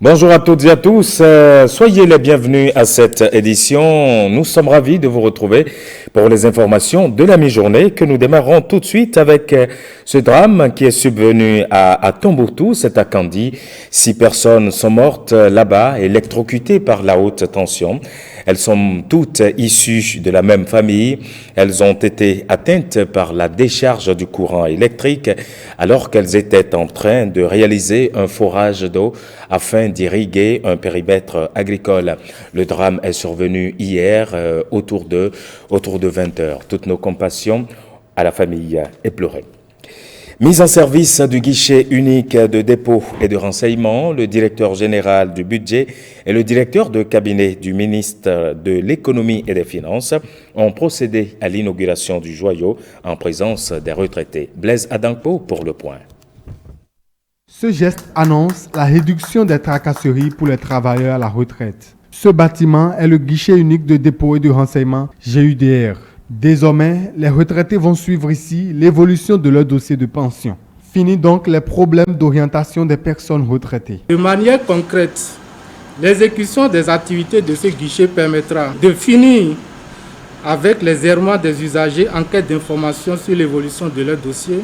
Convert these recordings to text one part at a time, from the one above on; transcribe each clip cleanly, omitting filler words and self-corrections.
Bonjour à toutes et à tous, soyez les bienvenus à cette édition. Nous sommes ravis de vous retrouver pour les informations de la mi-journée que nous démarrons tout de suite avec ce drame qui est subvenu à Tombouctou, c'est à Kandi. 6 personnes sont mortes là-bas, électrocutées par la haute tension. Elles sont toutes issues de la même famille. Elles ont été atteintes par la décharge du courant électrique alors qu'elles étaient en train de réaliser un forage d'eau afin d'irriguer un périmètre agricole. Le drame est survenu hier autour de 20 heures. Toutes nos compassions à la famille éplorée. Mise en service du guichet unique de dépôt et de renseignement, le directeur général du budget et le directeur de cabinet du ministre de l'économie et des finances ont procédé à l'inauguration du joyau en présence des retraités. Blaise Adanko pour le point. Ce geste annonce la réduction des tracasseries pour les travailleurs à la retraite. Ce bâtiment est le guichet unique de dépôt et de renseignement GUDR. Désormais, les retraités vont suivre ici l'évolution de leur dossier de pension. Fini donc les problèmes d'orientation des personnes retraitées. De manière concrète, l'exécution des activités de ce guichet permettra de finir avec les errements des usagers en quête d'informations sur l'évolution de leur dossier,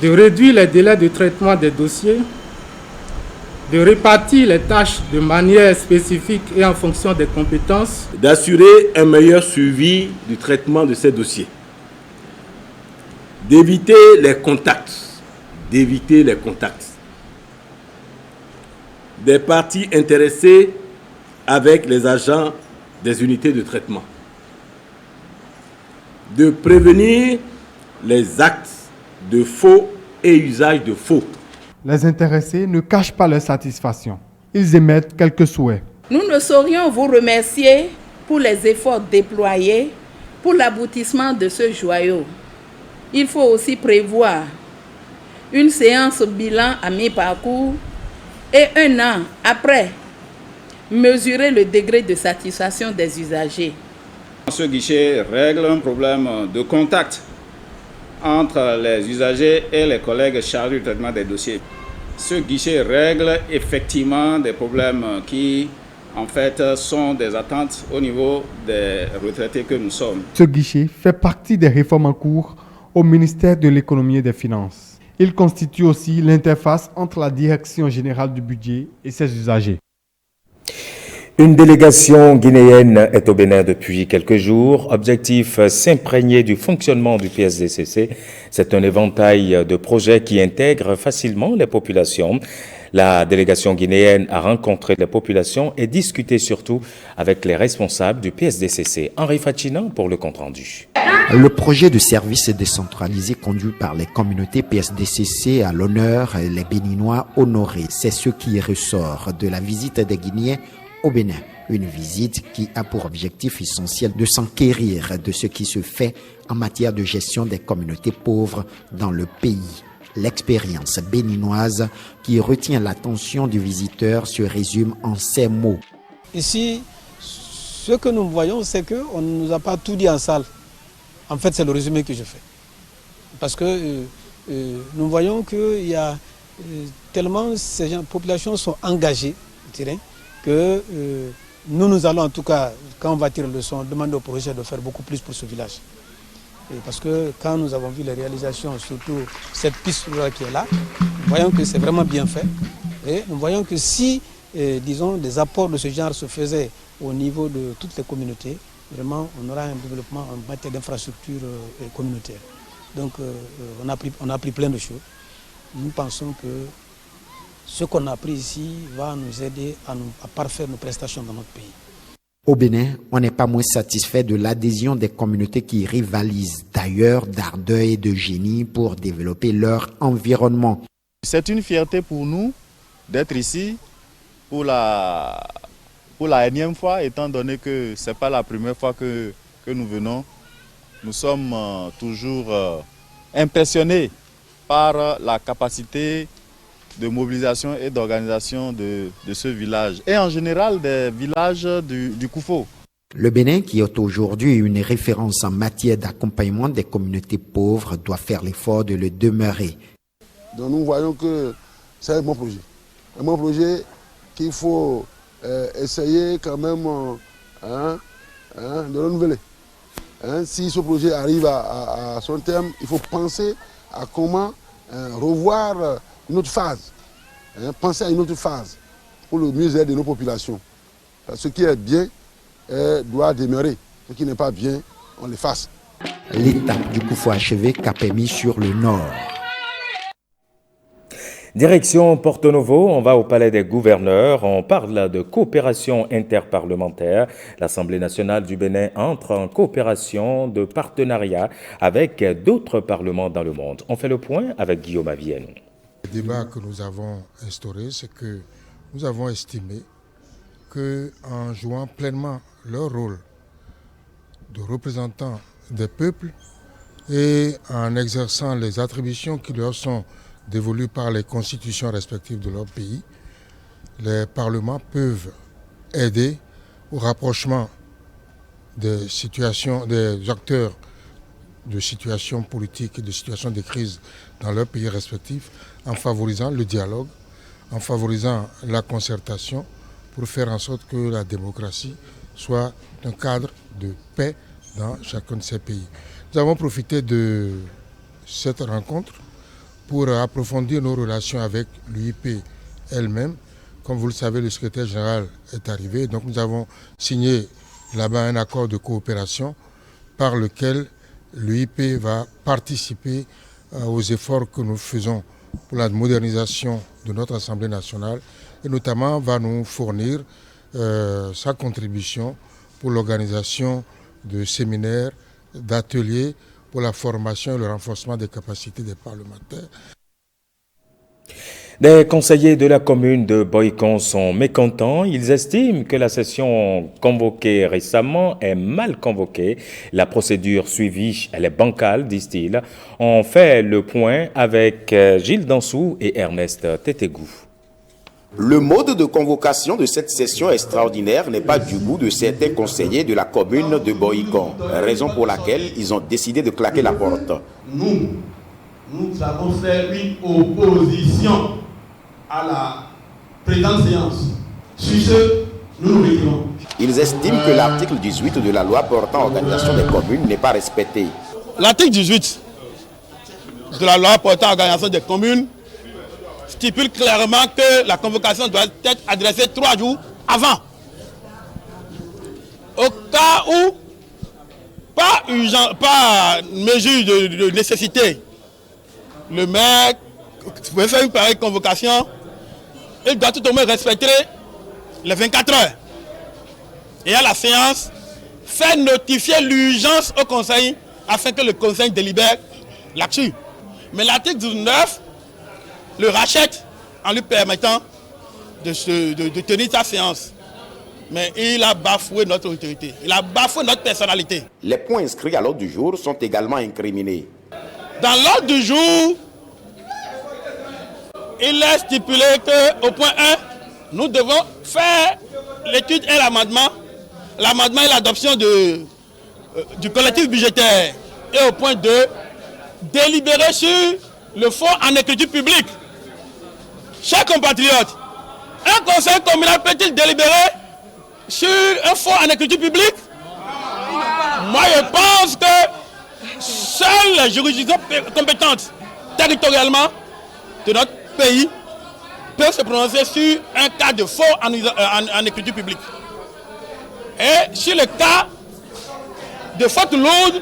de réduire les délais de traitement des dossiers, de répartir les tâches de manière spécifique et en fonction des compétences, d'assurer un meilleur suivi du traitement de ces dossiers, d'éviter les contacts des parties intéressées avec les agents des unités de traitement, de prévenir les actes de faux et usage de faux. Les intéressés ne cachent pas leur satisfaction. Ils émettent quelques souhaits. Nous ne saurions vous remercier pour les efforts déployés pour l'aboutissement de ce joyau. Il faut aussi prévoir une séance bilan à mi-parcours et 1 an après, mesurer le degré de satisfaction des usagers. Ce guichet règle un problème de contact entre les usagers et les collègues chargés du traitement des dossiers. Ce guichet règle effectivement des problèmes qui, en fait, sont des attentes au niveau des retraités que nous sommes. Ce guichet fait partie des réformes en cours au ministère de l'économie et des finances. Il constitue aussi l'interface entre la direction générale du budget et ses usagers. Une délégation guinéenne est au Bénin depuis quelques jours. Objectif, s'imprégner du fonctionnement du PSDCC. C'est un éventail de projets qui intègrent facilement les populations. La délégation guinéenne a rencontré les populations et discuté surtout avec les responsables du PSDCC. Henri Fachina pour le compte-rendu. Le projet de service décentralisé conduit par les communautés PSDCC à l'honneur, les Béninois honorés. C'est ce qui ressort de la visite des Guinéens au Bénin. Une visite qui a pour objectif essentiel de s'enquérir de ce qui se fait en matière de gestion des communautés pauvres dans le pays. L'expérience béninoise qui retient l'attention du visiteur se résume en ces mots. Ici, ce que nous voyons, c'est qu'on ne nous a pas tout dit en salle. En fait, c'est le résumé que je fais. Parce que nous voyons qu'il y a tellement ces populations sont engagées, je dirais, que nous allons en tout cas, quand on va tirer le son, demander au projet de faire beaucoup plus pour ce village. Et parce que quand nous avons vu les réalisations, surtout cette piste rurale qui est là, nous voyons que c'est vraiment bien fait. Et nous voyons que si, disons, des apports de ce genre se faisaient au niveau de toutes les communautés, vraiment on aura un développement en matière d'infrastructure communautaire. Donc on a appris plein de choses. Nous pensons que ce qu'on a appris ici va nous aider à parfaire nos prestations dans notre pays. Au Bénin, on n'est pas moins satisfait de l'adhésion des communautés qui rivalisent d'ailleurs d'ardeur et de génie pour développer leur environnement. C'est une fierté pour nous d'être ici pour la énième fois, étant donné que ce n'est pas la première fois que nous venons. Nous sommes toujours impressionnés par la capacité de mobilisation et d'organisation de ce village et en général des villages du Koufo. Le Bénin, qui est aujourd'hui une référence en matière d'accompagnement des communautés pauvres, doit faire l'effort de le demeurer. Donc nous voyons que c'est un bon projet. Un bon projet qu'il faut essayer quand même de renouveler. Si ce projet arrive à son terme, il faut penser à comment revoir une autre phase. Penser à une autre phase pour le mieux-être de nos populations. Ce qui est bien doit demeurer. Ce qui n'est pas bien, on l'efface. L'étape du coup faut achever Kapemi sur le nord. Direction Porto Novo, on va au palais des gouverneurs, on parle de coopération interparlementaire. L'Assemblée nationale du Bénin entre en coopération de partenariat avec d'autres parlements dans le monde. On fait le point avec Guillaume Avienne. Le débat que nous avons instauré, c'est que nous avons estimé qu'en jouant pleinement leur rôle de représentants des peuples et en exerçant les attributions qui leur sont dévolues par les constitutions respectives de leur pays, les parlements peuvent aider au rapprochement des situations, des acteurs de situations politiques et de situations de crise dans leurs pays respectifs, en favorisant le dialogue, en favorisant la concertation, pour faire en sorte que la démocratie soit un cadre de paix dans chacun de ces pays. Nous avons profité de cette rencontre pour approfondir nos relations avec l'UIP elle-même. Comme vous le savez, le secrétaire général est arrivé, donc nous avons signé là-bas un accord de coopération par lequel l'UIP va participer aux efforts que nous faisons pour la modernisation de notre Assemblée nationale et notamment va nous fournir sa contribution pour l'organisation de séminaires, d'ateliers pour la formation et le renforcement des capacités des parlementaires. Des conseillers de la commune de Boycon sont mécontents. Ils estiment que la session convoquée récemment est mal convoquée. La procédure suivie, elle est bancale, disent-ils. On fait le point avec Gilles Dansou et Ernest Tétégou. Le mode de convocation de cette session extraordinaire n'est pas du goût de certains conseillers de la commune de Boycon, raison pour laquelle ils ont décidé de claquer la porte. Nous avons fait une opposition à la présente séance. Sur ce, nous nous retirons. Ils estiment que l'article 18 de la loi portant organisation des communes n'est pas respecté. L'article 18 de la loi portant organisation des communes stipule clairement que la convocation doit être adressée 3 jours avant. Au cas où, pas mesure de nécessité, le maire pouvait faire une pareille convocation, il doit tout au moins respecter les 24 heures. Et à la séance, faire notifier l'urgence au conseil afin que le conseil délibère là-dessus. Mais l'article 19 le rachète en lui permettant de tenir sa séance. Mais il a bafoué notre autorité, il a bafoué notre personnalité. Les points inscrits à l'ordre du jour sont également incriminés. Dans l'ordre du jour, il est stipulé qu'au point 1, nous devons faire l'étude et l'amendement et l'adoption du collectif budgétaire. Et au point 2, délibérer sur le fonds en écriture publique. Chers compatriotes, un conseil communal peut-il délibérer sur un fonds en écriture publique? Moi, je pense que seules les juridictions compétentes territorialement de notre pays peuvent se prononcer sur un cas de fonds en écriture publique. Et sur le cas de faute lourde,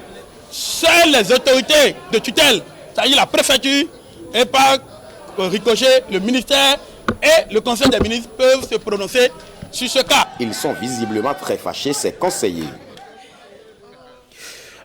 seules les autorités de tutelle, c'est-à-dire la préfecture, et par ricochet, le ministère et le conseil des ministres peuvent se prononcer sur ce cas. Ils sont visiblement très fâchés, ces conseillers.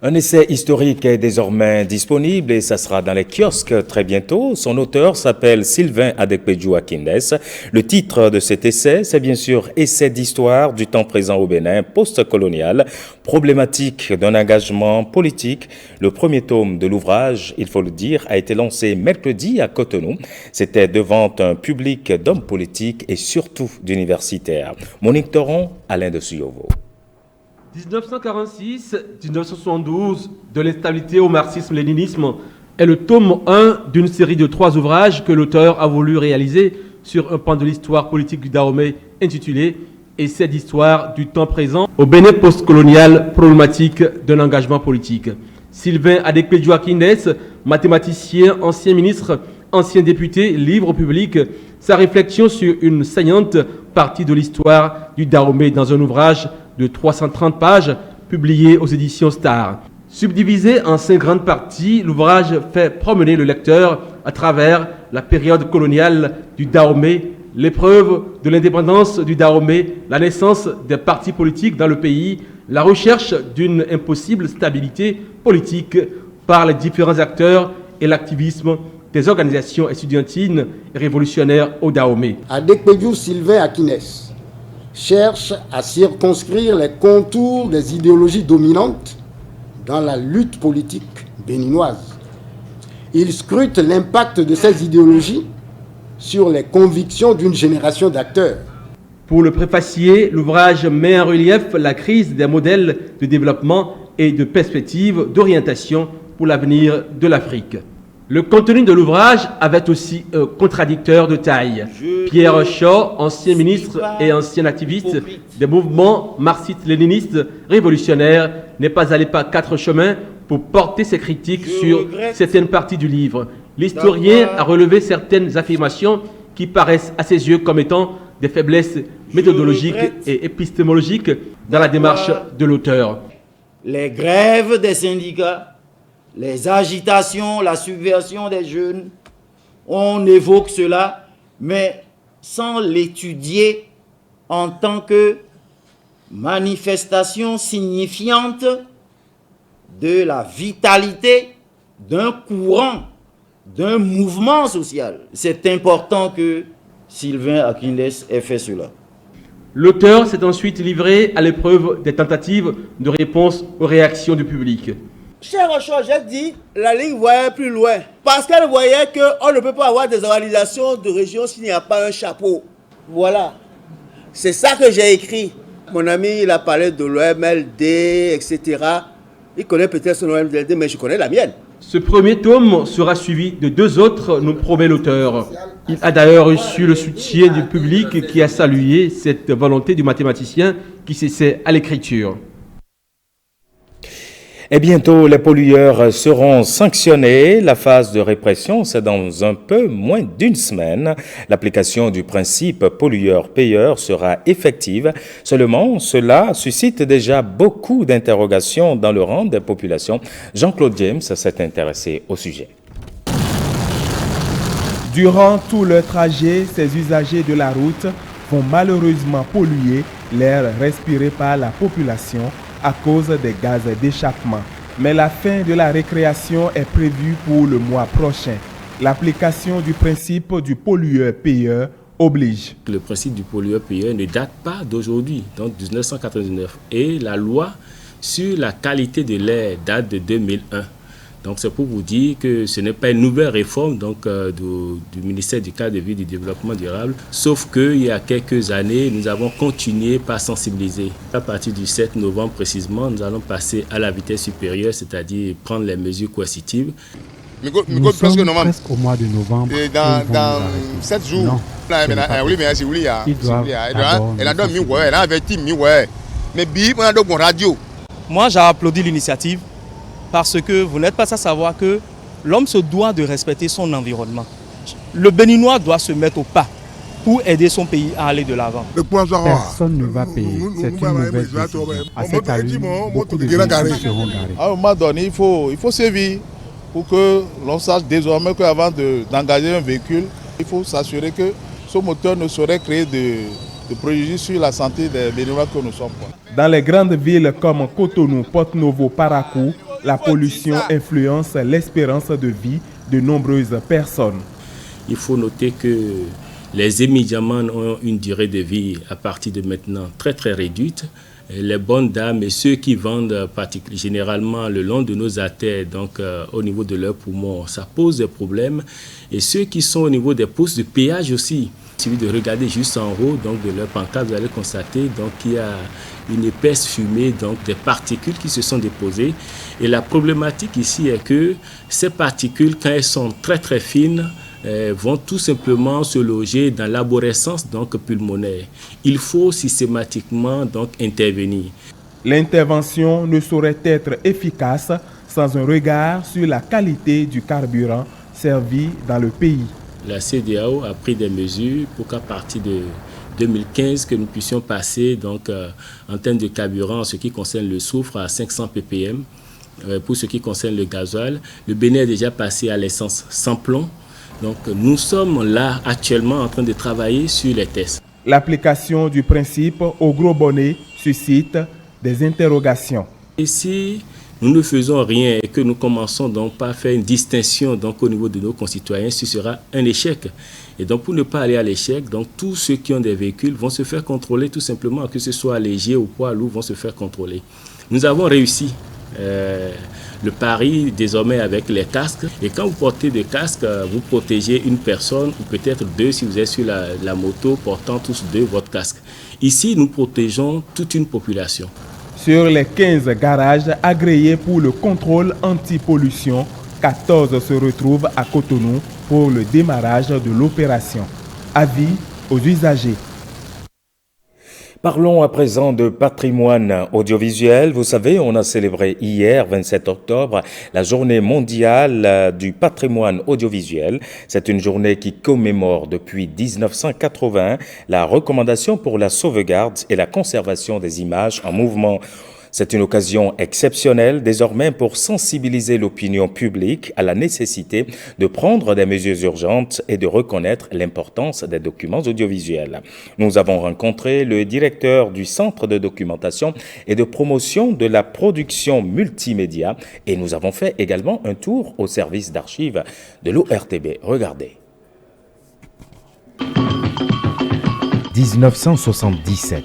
Un essai historique est désormais disponible et ça sera dans les kiosques très bientôt. Son auteur s'appelle Sylvain Adekpédjou Akindes. Le titre de cet essai, c'est bien sûr « Essai d'histoire du temps présent au Bénin post-colonial, problématique d'un engagement politique ». Le premier tome de l'ouvrage, il faut le dire, a été lancé mercredi à Cotonou. C'était devant un public d'hommes politiques et surtout d'universitaires. Monique Toron, Alain de Suyovo. 1946-1972, de l'instabilité au marxisme-léninisme, est le tome 1 d'une série de 3 ouvrages que l'auteur a voulu réaliser sur un pan de l'histoire politique du Dahomey intitulé « Essai d'histoire du temps présent au Bénin postcolonial, problématique d'un engagement politique ». Sylvain Adekpe-Joaquines, mathématicien, ancien ministre, ancien député, livre au public sa réflexion sur une saillante partie de l'histoire du Dahomey dans un ouvrage de 330 pages publié aux éditions Star. Subdivisé en 5 grandes parties, l'ouvrage fait promener le lecteur à travers la période coloniale du Dahomey, l'épreuve de l'indépendance du Dahomey, la naissance des partis politiques dans le pays, la recherche d'une impossible stabilité politique par les différents acteurs et l'activisme des organisations estudiantines et révolutionnaires au Dahomey. Adekpe Sylvain Akines cherche à circonscrire les contours des idéologies dominantes dans la lutte politique béninoise. Il scrute l'impact de ces idéologies sur les convictions d'une génération d'acteurs. Pour le préfacier, l'ouvrage met en relief la crise des modèles de développement et de perspectives d'orientation pour l'avenir de l'Afrique. Le contenu de l'ouvrage avait aussi un contradicteur de taille. Pierre Shaw, ancien ministre et ancien activiste des mouvements marxistes-léninistes révolutionnaires, n'est pas allé par 4 chemins pour porter ses critiques sur certaines parties du livre. L'historien a relevé certaines affirmations qui paraissent à ses yeux comme étant des faiblesses méthodologiques et épistémologiques dans la démarche de l'auteur. Les grèves des syndicats, les agitations, la subversion des jeunes, on évoque cela, mais sans l'étudier en tant que manifestation signifiante de la vitalité d'un courant, d'un mouvement social. C'est important que Sylvain Akines ait fait cela. L'auteur s'est ensuite livré à l'épreuve des tentatives de réponse aux réactions du public. Cher Rochon, j'ai dit, la Ligue voyait plus loin. Parce qu'elle voyait qu'on ne peut pas avoir des organisations de région s'il n'y a pas un chapeau. Voilà. C'est ça que j'ai écrit. Mon ami, il a parlé de l'OMLD, etc. Il connaît peut-être son OMLD, mais je connais la mienne. Ce premier tome sera suivi de 2 autres, nous promet l'auteur. Il a d'ailleurs reçu le soutien du public qui a salué cette volonté du mathématicien qui s'essaie à l'écriture. Et bientôt, les pollueurs seront sanctionnés. La phase de répression, c'est dans un peu moins d'une semaine. L'application du principe pollueur-payeur sera effective. Seulement, cela suscite déjà beaucoup d'interrogations dans le rang des populations. Jean-Claude James s'est intéressé au sujet. Durant tout leur trajet, ces usagers de la route vont malheureusement polluer l'air respiré par la population à cause des gaz d'échappement. Mais la fin de la récréation est prévue pour le mois prochain. L'application du principe du pollueur-payeur oblige. Le principe du pollueur-payeur ne date pas d'aujourd'hui, donc 1999. Et la loi sur la qualité de l'air date de 2001. Donc c'est pour vous dire que ce n'est pas une nouvelle réforme du ministère du cadre de vie et du développement durable, sauf qu'il y a quelques années, nous avons continué par sensibiliser. À partir du 7 novembre précisément, nous allons passer à la vitesse supérieure, c'est-à-dire prendre les mesures coercitives. Nous sommes presque au mois de novembre. Et dans 7 jours, non, moi j'ai applaudi l'initiative. Parce que vous n'êtes pas à savoir que l'homme se doit de respecter son environnement. Le Béninois doit se mettre au pas pour aider son pays à aller de l'avant. Personne ne va payer. C'est une mauvaise décision. À cette allure, beaucoup de véhicules seront garés. À un moment donné, il faut sévir pour que l'on sache désormais qu'avant d'engager un véhicule, il faut s'assurer que ce moteur ne saurait créer de préjudice sur la santé des Béninois que nous sommes. Dans les grandes villes comme Cotonou, Porto-Novo, Parakou, la pollution influence l'espérance de vie de nombreuses personnes. Il faut noter que les médicaments ont une durée de vie à partir de maintenant très très réduite. Les bonnes dames et ceux qui vendent généralement le long de nos artères, donc au niveau de leurs poumons, ça pose des problèmes. Et ceux qui sont au niveau des postes de péage aussi. Il suffit de regarder juste en haut donc de leur pancarte, vous allez constater qu'il y a une épaisse fumée, donc des particules qui se sont déposées. Et la problématique ici est que ces particules, quand elles sont très très fines, vont tout simplement se loger dans l'arborescence donc pulmonaire. Il faut systématiquement donc intervenir. L'intervention ne saurait être efficace sans un regard sur la qualité du carburant servi dans le pays. La CEDEAO a pris des mesures pour qu'à partir de 2015 que nous puissions passer donc en termes de carburant en ce qui concerne le soufre à 500 ppm. Pour ce qui concerne le gasoil, le Bénin est déjà passé à l'essence sans plomb. Donc nous sommes là actuellement en train de travailler sur les tests. L'application du principe au gros bonnet suscite des interrogations. Et si nous ne faisons rien et que nous commençons donc pas à faire une distinction donc au niveau de nos concitoyens, ce sera un échec. Et donc pour ne pas aller à l'échec, donc tous ceux qui ont des véhicules vont se faire contrôler tout simplement, que ce soit léger ou poids lourd, vont se faire contrôler. Nous avons réussi le pari désormais avec les casques. Et quand vous portez des casques, vous protégez une personne ou peut-être deux si vous êtes sur la moto portant tous deux votre casque. Ici, nous protégeons toute une population. Sur les 15 garages agréés pour le contrôle anti-pollution, 14 se retrouvent à Cotonou pour le démarrage de l'opération. Avis aux usagers. Parlons à présent de patrimoine audiovisuel. Vous savez, on a célébré hier, 27 octobre, la journée mondiale du patrimoine audiovisuel. C'est une journée qui commémore depuis 1980 la recommandation pour la sauvegarde et la conservation des images en mouvement. C'est une occasion exceptionnelle désormais pour sensibiliser l'opinion publique à la nécessité de prendre des mesures urgentes et de reconnaître l'importance des documents audiovisuels. Nous avons rencontré le directeur du Centre de documentation et de promotion de la production multimédia et nous avons fait également un tour au service d'archives de l'ORTB. Regardez. 1977.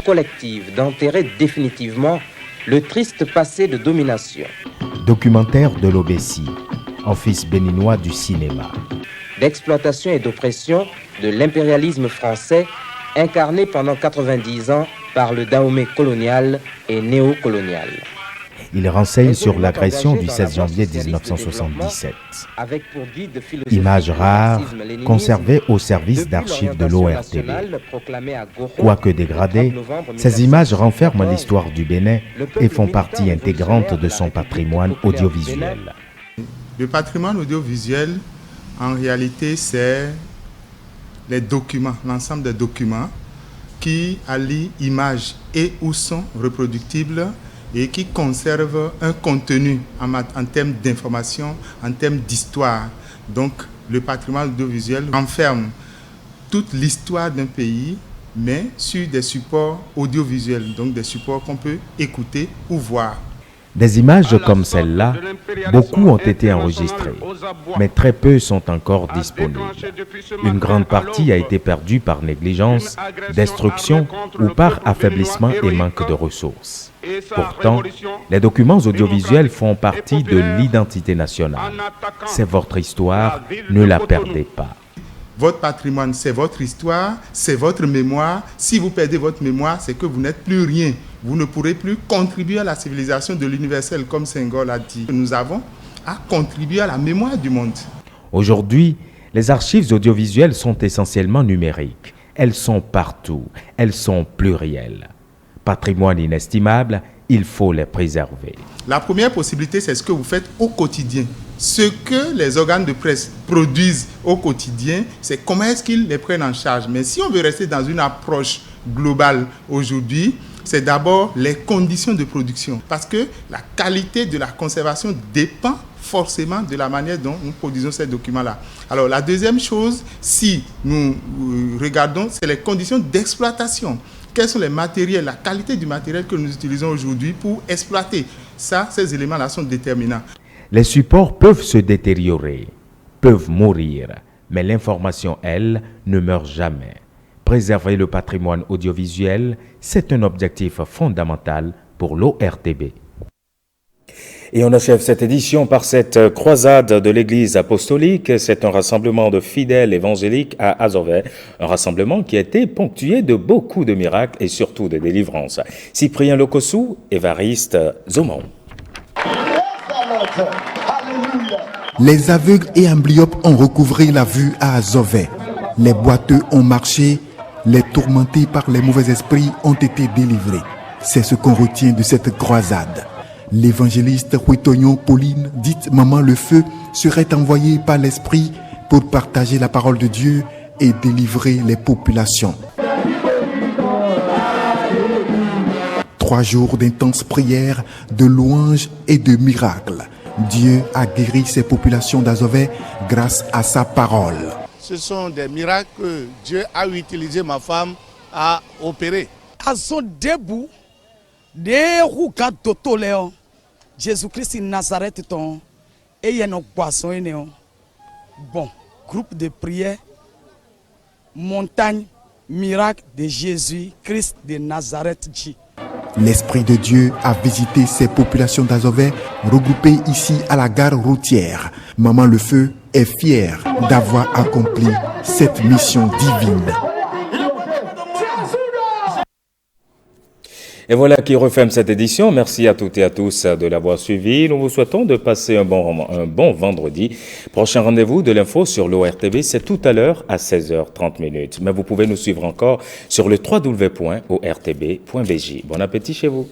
Collective d'enterrer définitivement le triste passé de domination. Documentaire de l'Obessi, office béninois du cinéma. D'exploitation et d'oppression de l'impérialisme français incarné pendant 90 ans par le Dahomey colonial et néocolonial. Il renseigne sur l'agression du 16 janvier 1977. Images rares conservées au service d'archives de l'ORTB. Quoique dégradées, ces images renferment l'histoire du Bénin et font partie intégrante de son patrimoine audiovisuel. Le patrimoine audiovisuel, en réalité, c'est les documents, l'ensemble des documents qui allient images et ou sons reproductibles et qui conserve un contenu en termes d'information, en termes d'histoire. Donc, le patrimoine audiovisuel renferme toute l'histoire d'un pays, mais sur des supports audiovisuels, donc des supports qu'on peut écouter ou voir. Des images comme celle-là, beaucoup ont été enregistrées, mais très peu sont encore disponibles. Une grande partie a été perdue par négligence, destruction ou par affaiblissement et manque de ressources. Pourtant, les documents audiovisuels font partie de l'identité nationale. C'est votre histoire, ne la perdez pas. Votre patrimoine, c'est votre histoire, c'est votre mémoire. Si vous perdez votre mémoire, c'est que vous n'êtes plus rien. Vous ne pourrez plus contribuer à la civilisation de l'universel, comme Senghor l'a dit. Nous avons à contribuer à la mémoire du monde. Aujourd'hui, les archives audiovisuelles sont essentiellement numériques. Elles sont partout, elles sont plurielles. Patrimoine inestimable, il faut les préserver. La première possibilité, c'est ce que vous faites au quotidien. Ce que les organes de presse produisent au quotidien, c'est comment est-ce qu'ils les prennent en charge. Mais si on veut rester dans une approche globale aujourd'hui, c'est d'abord les conditions de production. Parce que la qualité de la conservation dépend forcément de la manière dont nous produisons ces documents-là. Alors la deuxième chose, si nous regardons, c'est les conditions d'exploitation. Quels sont les matériels, la qualité du matériel que nous utilisons aujourd'hui pour exploiter. Ça, ces éléments-là sont déterminants. Les supports peuvent se détériorer, peuvent mourir, mais l'information, elle, ne meurt jamais. Préserver le patrimoine audiovisuel, c'est un objectif fondamental pour l'ORTB. Et on achève cette édition par cette croisade de l'Église apostolique. C'est un rassemblement de fidèles évangéliques à Azové, un rassemblement qui a été ponctué de beaucoup de miracles et surtout de délivrances. Cyprien Lokossou, Évariste Zomon. Les aveugles et amblyopes ont recouvré la vue à Azové. Les boiteux ont marché, les tourmentés par les mauvais esprits ont été délivrés. C'est ce qu'on retient de cette croisade. L'évangéliste Huitonio Pauline, dite Maman le Feu, serait envoyé par l'Esprit pour partager la parole de Dieu et délivrer les populations. 3 jours d'intenses prières, de louanges et de miracles. Dieu a guéri ces populations d'Azové grâce à sa parole. Ce sont des miracles que Dieu a utilisé ma femme à opérer. Elles sont debout, des rougas d'autoléon. Jésus-Christ Nazareth ton et il y a nos poissons. Bon, groupe de prière, montagne, miracle de Jésus-Christ de Nazareth. L'Esprit de Dieu a visité ces populations d'Azové regroupées ici à la gare routière. Maman le Feu est fière d'avoir accompli cette mission divine. Et voilà qui referme cette édition. Merci à toutes et à tous de l'avoir suivi. Nous vous souhaitons de passer un bon vendredi. Prochain rendez-vous de l'info sur l'ORTV, c'est tout à l'heure à 16h30. Mais vous pouvez nous suivre encore sur le www.ortb.bj. Bon appétit chez vous.